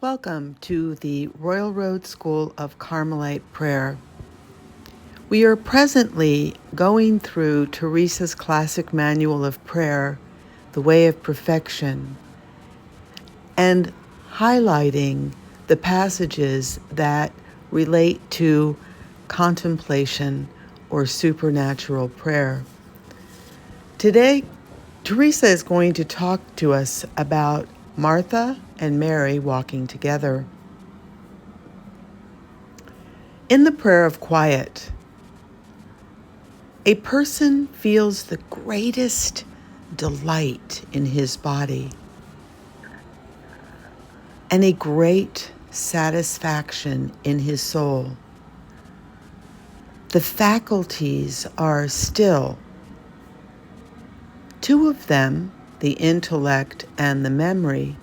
Welcome to the Royal Road School of Carmelite Prayer. We are presently going through Teresa's classic manual of prayer, The Way of Perfection, and highlighting the passages that relate to contemplation or supernatural prayer. Today, Teresa is going to talk to us about Martha and Mary walking together. In the prayer of quiet, a person feels the greatest delight in his body and a great satisfaction in his soul. The faculties are still. Two of them, the intellect and the memory,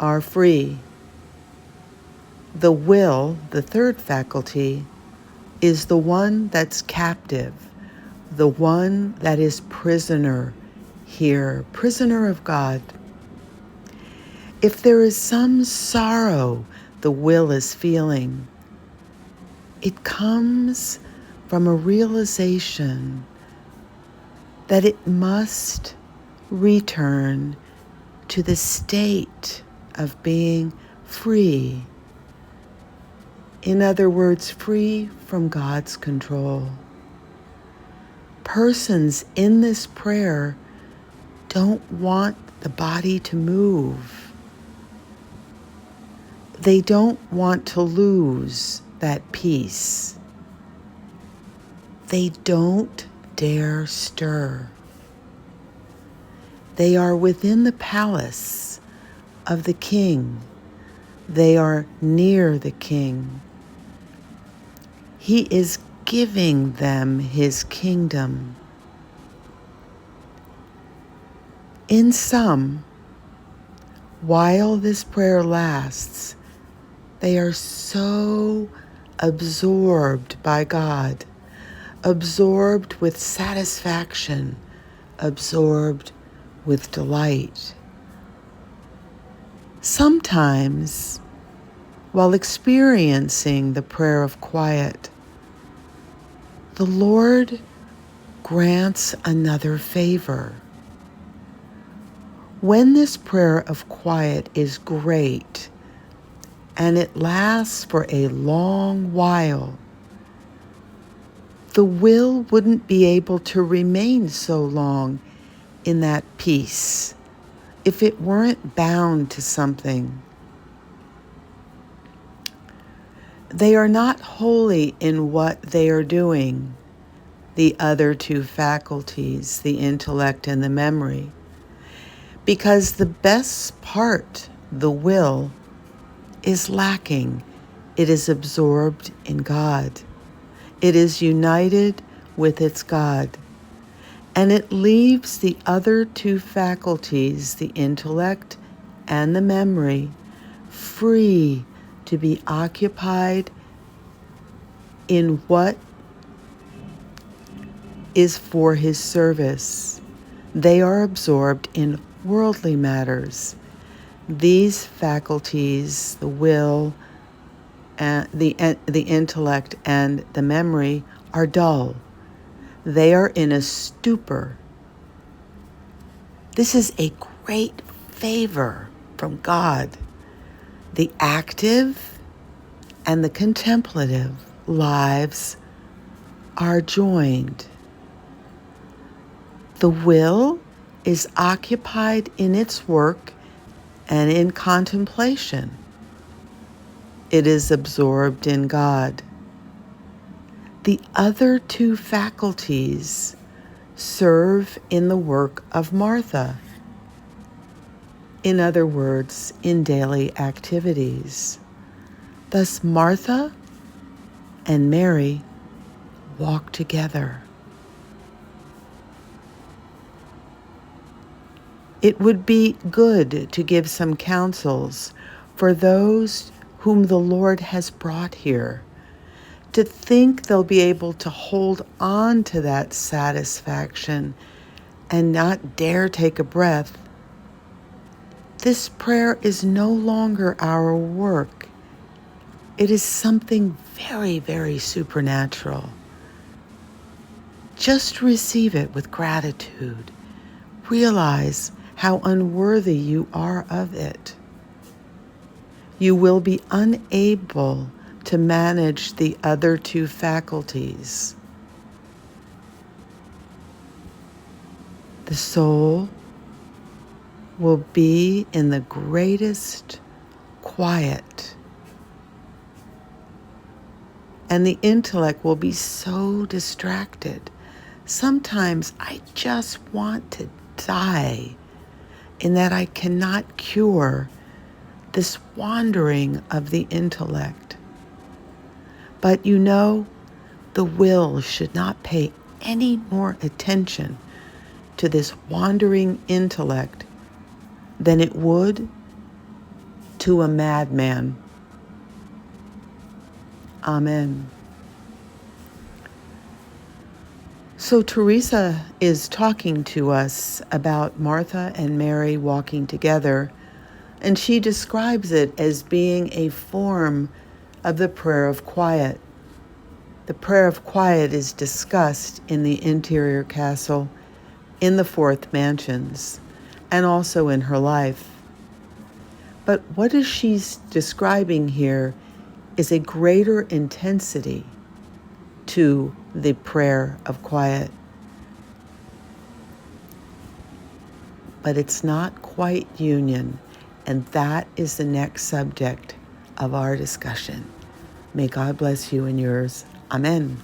are free. The will, the third faculty, is the one that's captive, the one that is prisoner here, prisoner of God. If there is some sorrow the will is feeling, it comes from a realization that it must return to the state of being free. In other words, free from God's control. Persons in this prayer don't want the body to move. They don't want to lose that peace. They don't dare stir. They are within the palace of the king. They are near the king. He is giving them his kingdom. In sum, while this prayer lasts, they are so absorbed by God, absorbed with satisfaction, absorbed with delight. Sometimes, while experiencing the prayer of quiet, the Lord grants another favor. When this prayer of quiet is great and it lasts for a long while, the will wouldn't be able to remain so long in that peace if it weren't bound to something. They are not wholly in what they are doing, the other two faculties, the intellect and the memory, because the best part, the will, is lacking. It is absorbed in God. It is united with its God. And it leaves the other two faculties, the intellect and the memory, free to be occupied in what is for his service. They are absorbed in worldly matters. These faculties, the will, the intellect, and the memory, are dull. They are in a stupor. This is a great favor from God. The active and the contemplative lives are joined. The will is occupied in its work and in contemplation. It is absorbed in God. The other two faculties serve in the work of Martha. In other words, in daily activities. Thus, Martha and Mary walk together. It would be good to give some counsels for those whom the Lord has brought here, to think they'll be able to hold on to that satisfaction and not dare take a breath. This prayer is no longer our work. It is something very, very supernatural. Just receive it with gratitude. Realize how unworthy you are of it. You will be unable to manage the other two faculties. The soul will be in the greatest quiet, and the intellect will be so distracted. Sometimes I just want to die in that I cannot cure this wandering of the intellect. But you know, the will should not pay any more attention to this wandering intellect than it would to a madman. Amen. So Teresa is talking to us about Martha and Mary walking together, and she describes it as being a form of the prayer of quiet. The prayer of quiet is discussed in the interior castle, in the fourth mansions, and also in her life. But what is she's describing here is a greater intensity to the prayer of quiet. But it's not quite union, and that is the next subject of our discussion. May God bless you and yours. Amen.